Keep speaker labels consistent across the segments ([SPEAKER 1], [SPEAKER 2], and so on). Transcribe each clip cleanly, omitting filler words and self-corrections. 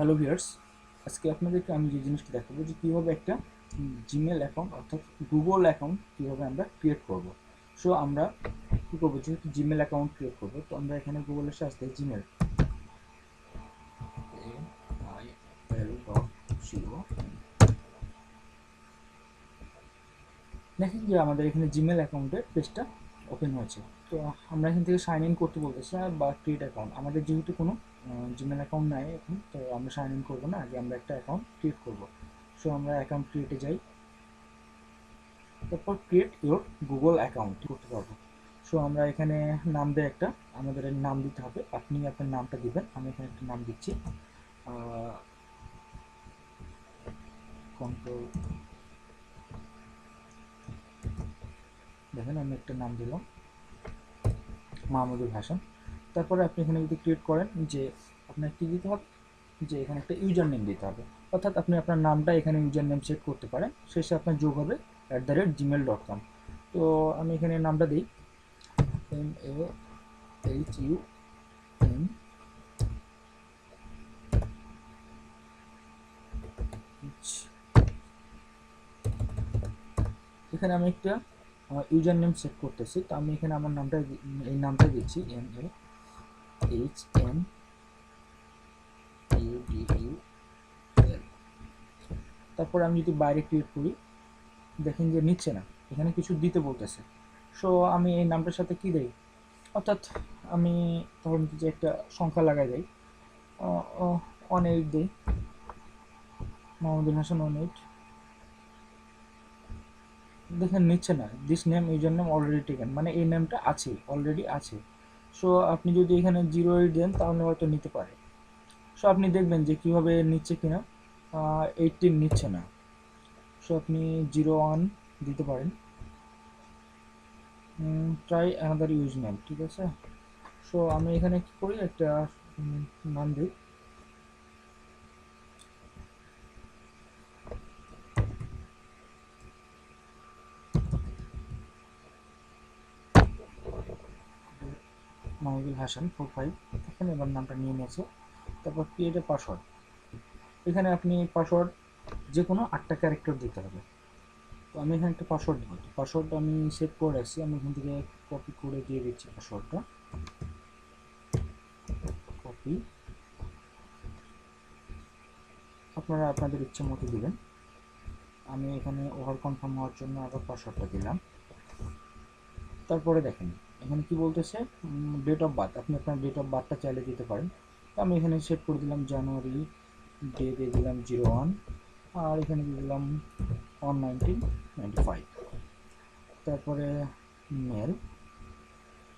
[SPEAKER 1] Hello viewers, আজকে আপনাদেরকে আমি যে জিনিসটা দেখাবো যে কীভাবে একটা জিমেল অ্যাকাউন্ট অর্থাৎ গুগল অ্যাকাউন্ট কীভাবে আমরা ক্রিয়েট করব। সো আমরা কী করবো, যেহেতু জিমেল অ্যাকাউন্ট ক্রিয়েট করবো, তো আমরা এখানে গুগলের সাথে জিমেল দেখেন যে আমাদের এখানে জিমেল অ্যাকাউন্টের পেজটা ওপেন হয়েছে। তো আমরা এখান থেকে সাইন ইন করতে বলতেছি বা ক্রিয়েট অ্যাকাউন্ট। আমাদের যেহেতু কোনো জিমেল অ্যাকাউন্ট নাই এখন, তো আমরা সাইন ইন করবো না, আগে আমরা একটা অ্যাকাউন্ট ক্রিয়েট করবো। সো আমরা অ্যাকাউন্ট ক্রিয়েটে যাই, তারপর ক্রিয়েট ইউর গুগল অ্যাকাউন্ট করতে পারবো। সো আমরা এখানে নাম দিয়ে একটা আমাদের নাম দিতে হবে। আপনি আপনার নামটা দিবেন। আমি এখানে একটা নাম দিচ্ছি, কন্ট্রোল। দেখেন আমি একটা নাম দিলাম মাহমুদুল হাসান। তারপরে আপনি এখানে যদি ক্রিয়েট করেন যে আপনার কী দিতে হবে, যে এখানে একটা ইউজার নেম দিতে হবে, অর্থাৎ আপনি আপনার নামটা এখানে ইউজার নেম সেট করতে পারেন। শেষে আপনার যোগ হবে @gmail.com। তো আমি এখানে নামটা দিই MAHUM। এখানে আমি একটা আমার ইউজার নেম সেট করতেছি। তো আমি এখানে আমার নামটা এই নামটা দিচ্ছি MAHMUDUL। তারপর আমি যদি বাইরে ক্রিয়েট করি, দেখেন যে নিচ্ছে না, এখানে কিছু দিতে বলতেছে। সো আমি এই নামটার সাথে কি দেই, অর্থাৎ আমি ধরুন যে একটা সংখ্যা লাগাই দেই, 18 দিই, মাহমুদুল হাসান 18। দেখেন নিচ্ছে না, this name user name already taken, মানে এই নেমটা আছে, অলরেডি আছে। সো আপনি যদি এখানে 08 দেন তাহলে হয়তো নিতে পারে। সো আপনি দেখবেন যে কীভাবে নিচ্ছে কিনা। 18 নিচ্ছে না। সো আপনি 01 দিতে পারেন। ট্রাই অ্যানাদার ইউজ নেম, ঠিক আছে। সো আমি এখানে কি করি, একটা নাম দিই, মাহমুদুল হাসান 45। এখানে এবার নামটা নিয়ে নিয়েছে। তারপর ক্রিয়েট এ পাসওয়ার্ড। এখানে আপনি পাসওয়ার্ড যে কোনো 8টা ক্যারেক্টার দিতে হবে। তো আমি এখানে একটা পাসওয়ার্ড দিব। পাসওয়ার্ডটা আমি সেভ করে রাখছি, আমি এখান থেকে কপি করে দিয়ে দিচ্ছি পাসওয়ার্ডটা। কপি, আপনারা আপনাদের ইচ্ছে মতো দিবেন। আমি এখানে ওভার কনফার্ম হওয়ার জন্য আবার পাসওয়ার্ডটা দিলাম। তারপরে দেখেন এখানে কি বলতেছে, ডেট অফ বার্থ। আপনি আপনার ডেট অফ বার্থটা চাইলে দিতে পারেন। তো আমি এখানে সেট করে দিলাম জানুয়ারি, ডে দিয়ে দিলাম 01, আর এখানে দিয়ে দিলাম 1995। তারপরে মেল।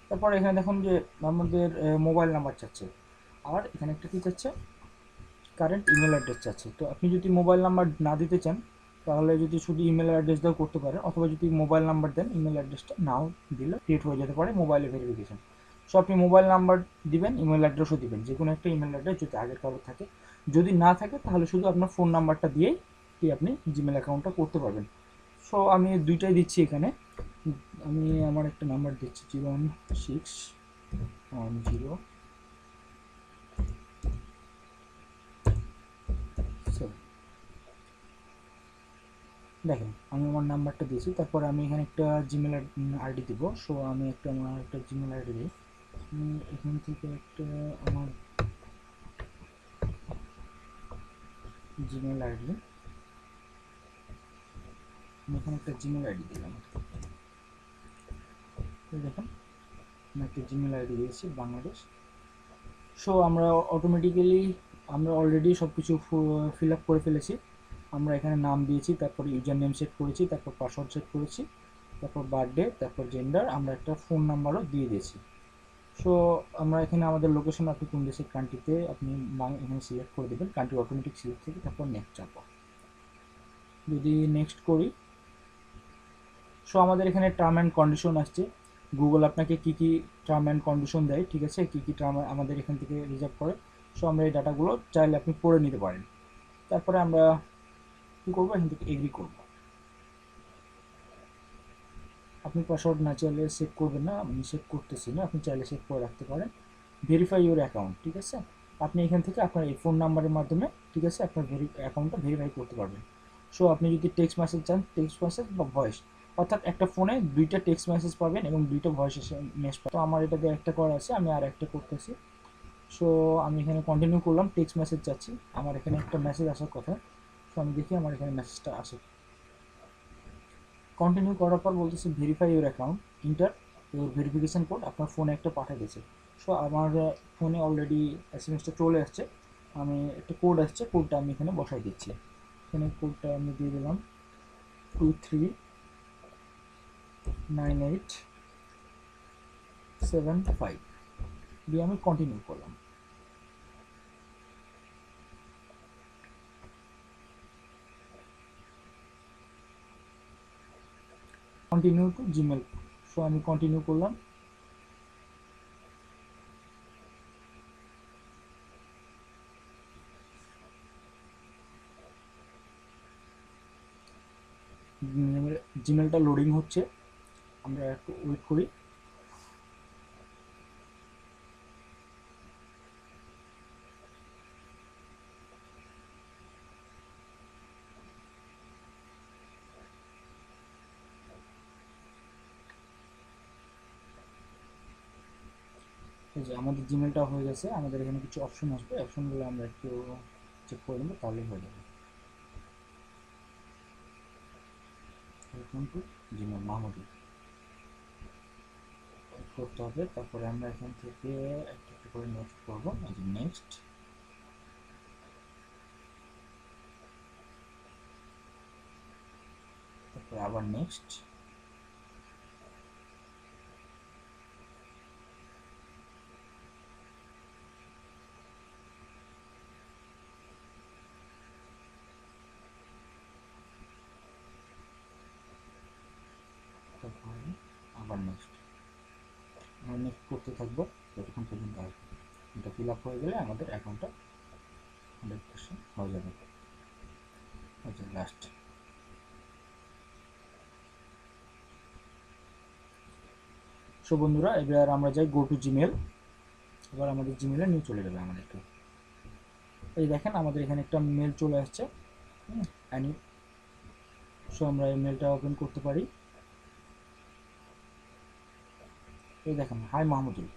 [SPEAKER 1] তারপরে এখানে দেখুন যে আমাদের মোবাইল নাম্বার চাচ্ছে, আর এখানে একটা কী চাচ্ছে, কারেন্ট ইমেল অ্যাড্রেস চাচ্ছে। তো আপনি যদি মোবাইল নাম্বার না দিতে চান, তাহলে যদি শুধু ইমেল অ্যাড্রেস দাও করতে পারেন, অথবা যদি মোবাইল নাম্বার দেন, ইমেল অ্যাড্রেসটা নাও দিলে ক্রিয়েট হয়ে যেতে পারে মোবাইলে ভেরিফিকেশন। সো আপনি মোবাইল নাম্বার দিবেন, ইমেল অ্যাড্রেসও দিবেন, যে কোনো একটা ইমেল অ্যাড্রেস যদি আগের কারো থাকে। যদি না থাকে তাহলে শুধু আপনার ফোন নাম্বারটা দিয়েই কি আপনি জিমেল অ্যাকাউন্টটা করতে পারবেন। সো আমি দুইটাই দিচ্ছি এখানে। আমি আমার একটা নাম্বার দিচ্ছি 01610। দেখেন আমি আমার নাম্বারটা দিয়েছি। তারপরে আমি এখানে একটা জিমেল আইডি দিব। সো আমি আমার একটা জিমেল আইডি দিই। এখান থেকে একটা আমার জিমেল আইডি, আমি এখানে একটা জিমেল আইডি দিলাম। দেখেন আমি একটা জিমেল আইডি দিয়েছি, বাংলাদেশ। সো আমরা অটোমেটিক্যালি আমরা অলরেডি সব কিছু ফিল আপ করে ফেলেছি। আমরা এখানে নাম দিয়েছি, তারপর ইউজার নেম সেট করেছি, তারপর পাসওয়ার্ড সেট করেছি, তারপর বার্থডে, তারপর জেন্ডার, আমরা একটা ফোন নাম্বারও দিয়ে দিয়েছি। সো আমরা এখানে আমাদের লোকেশন, আপনি কোন দেশের কান্ট্রিতে আপনি এখানে সিলেক্ট করে দেবেন, কান্ট্রি অটোমেটিক সিলেক্ট থেকে, তারপর নেক্সট চাপো। যদি নেক্সট করি, সো আমাদের এখানে টার্ম অ্যান্ড কন্ডিশন আসছে। গুগল আপনাকে কী কী টার্ম অ্যান্ড কন্ডিশন দেয়, ঠিক আছে, কী কী টার্ম আমাদের এখান থেকে রিজার্ভ করে। সো আমরা এই ডাটাগুলো চাইলে আপনি পড়ে নিতে পারেন। তারপরে আমরা কী করবো, এখান থেকে এগ্রি করবো। আপনি পাসওয়ার্ড না চাইলে সেভ করবেন না, আমি সেভ করতেছি না, আপনি চাইলে সেভ করে রাখতে পারেন। ভেরিফাই ইউর অ্যাকাউন্ট, ঠিক আছে। আপনি এখান থেকে আপনার এই ফোন নাম্বারের মাধ্যমে, ঠিক আছে, আপনার অ্যাকাউন্টটা ভেরিফাই করতে পারবেন। সো আপনি যদি টেক্সট মেসেজ চান, টেক্সট মেসেজ বা ভয়েস, অর্থাৎ একটা ফোনে 2টা টেক্সট মেসেজ পাবেন এবং 2টা ভয়েস মেসেজ পাবেন। তো আমার এটা দিয়ে একটা করা আছে, আমি আর একটা করতেছি। সো আমি এখানে কন্টিনিউ করলাম, টেক্সট মেসেজ যাচ্ছি, আমার এখানে একটা মেসেজ আসার কথা। সো আমি দেখি আমার এখানে মেসেজটা আসে। কন্টিনিউ করার পর বলতেছে verify your account, inter your verification code, আপনার ফোনে একটা পাঠিয়ে দিয়েছে। সো আমার ফোনে অলরেডি এসএমএসটা চলে আসছে, আমি একটা কোড আসছে, কোডটা আমি এখানে বসাই দিচ্ছি। এখানে কোডটা আমি দিয়ে দিলাম 239875 দিয়ে আমি কন্টিনিউ করলাম। Continue to Gmail. সো আমি কন্টিনিউ করলাম। জিমেলটা লোডিং হচ্ছে, আমরা একটু ওয়েট করি। এই যে আমাদের জিমেলটা হয়ে গেছে, আমাদের এখানে কিছু অপশন আসবে, অপশনগুলো আমরা একটু চেক করে নেবো, তাহলেই হয়ে যাবে। ওয়েলকাম টু জিমেল মাহমুদুল করতে হবে। তারপরে আমরা এখান থেকে একটা একটা করে নেক্সট করবো, এই যে নেক্সট, তারপরে আবার নেক্সট, তারপরে আবার নেক্সট। আমরা নেক্সট করতে থাকবো যতক্ষণ পর্যন্ত আসবে। এটা ফিল আপ হয়ে গেলে আমাদের অ্যাকাউন্টটা 100% হয়ে যাবে। আচ্ছা, লাস্ট। সো বন্ধুরা, এবার আমরা যাই গো টু জিমেল। এবার আমাদের জিমেলে নিয়ে চলে যাবে আমাদেরকে। এই দেখেন আমাদের এখানে একটা মেল চলে আসছে। সো আমরা এই মেলটা ওপেন করতে পারি। এই দেখেন, হাই মাহমুদুল।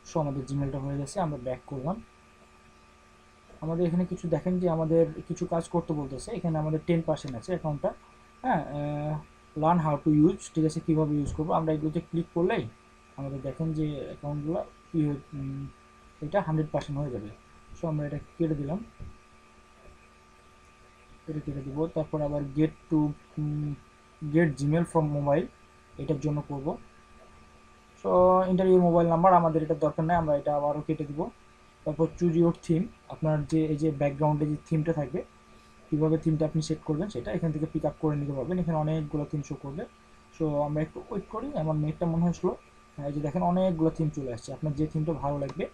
[SPEAKER 1] সো আমাদের জিমেলটা হয়ে গেছে, আমরা ব্যাক করলাম। আমাদের এখানে কিছু দেখেন যে আমাদের কিছু কাজ করতে বলতেছে, এখানে আমাদের 10% আছে অ্যাকাউন্টটা। হ্যাঁ, লার্ন হাউ টু ইউজ, ঠিক আছে, কীভাবে ইউজ করবো। আমরা এগুলোতে ক্লিক করলেই আমাদের দেখেন যে অ্যাকাউন্টগুলো এটা 100% হয়ে যাবে। সো আমরা এটা কেটে দিলাম, এটা কেটে দিব। তারপর আবার গেট জিমেল ফ্রম মোবাইল, এটার জন্য করব। সো ইন্টারভিউ মোবাইল নাম্বার আমাদের এটা দরকার নেই, আমরা এটা আবারও কেটে দিব। তারপর চুজ ইউর থিম, আপনার যে এই যে ব্যাকগ্রাউন্ডে যে থিমটা থাকবে, কীভাবে থিমটা আপনি সেট করবেন সেটা এখান থেকে পিক আপ করে নিতে পারবেন। এখানে অনেকগুলো থিম শো করবে। সো আমরা একটু ওয়েট করি, আমার নেটটা মনে হয় স্লো। এই যে দেখেন অনেকগুলো থিম চলে আসছে, আপনার যে থিমটা ভালো লাগবে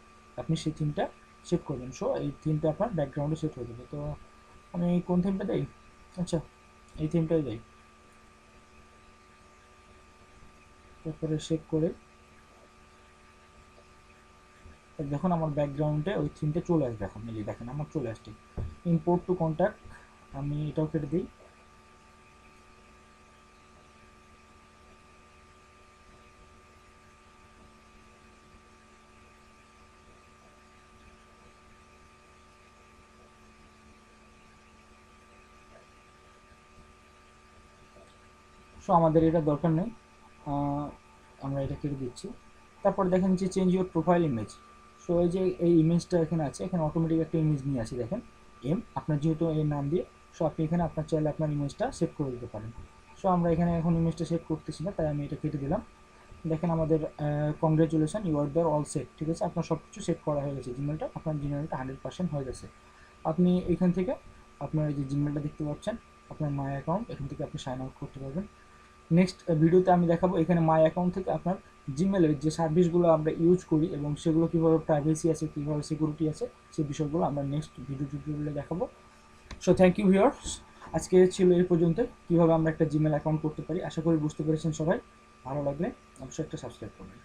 [SPEAKER 1] আপনি সেই থিমটা সেট করবেন। সো এই থিমটা আপনার ব্যাকগ্রাউন্ডে সেট হয়ে যাবে। তো আমি কোন থিমটা দেই? আচ্ছা, এই থিমটাই দেই। তারপরে সেট করে দেখুন আমার ব্যাকগ্রাউন্ডে ওই থিমটা চলে আসবে। এখন এই যে দেখেন আমার চলে আসছে। ইম্পোর্ট টু কন্ট্যাক্ট, আমি এটাও কেটে দিই। সো আমাদের এটা দরকার নেই, আমরা এটা কেটে দিচ্ছি। তারপর দেখেন যে change your profile image. So এই যে এই ইমেজটা এখানে আছে, এখানে অটোমেটিক একটা ইমেজ নিয়ে আছে দেখেন, আপনার যেহেতু এই নাম দিয়ে। সো আপনি এখানে আপনার চাইলে আপনার ইমেজটা সেট করে দিতে পারেন। সো আমরা এখানে এখন ইমেজটা সেট করতেছি না, তাই আমি এটা কেটে দিলাম। দেখেন আমাদের congratulation, you are there all set, ঠিক আছে, আপনার সব কিছু সেট করা হয়ে গেছে। জিমেলটা আপনার জিমেলটা 100% হয়ে গেছে। আপনি এখান থেকে আপনার এই যে জিমেলটা দেখতে পাচ্ছেন, আপনার মাই অ্যাকাউন্ট, এখান থেকে আপনি সাইন আউট করতে পারবেন। নেক্সট ভিডিওতে আমি দেখাবো এখানে মাই অ্যাকাউন্ট থেকে আপনার জিমেলের যে সার্ভিসগুলো আমরা ইউজ করি এবং সেগুলো কীভাবে প্রাইভেসি আছে, কীভাবে সিকিউরিটি আছে, সেই বিষয়গুলো আমরা নেক্সট ভিডিও টিউটোরিয়ালে দেখাবো। সো থ্যাংক ইউ ভিউয়ার্স, আজকে ছিল এই পর্যন্ত কীভাবে আমরা একটা জিমেল অ্যাকাউন্ট করতে পারি। আশা করি বুঝতে পেরেছেন সবাই। ভালো লাগলে অবশ্যই একটা সাবস্ক্রাইব করবেন।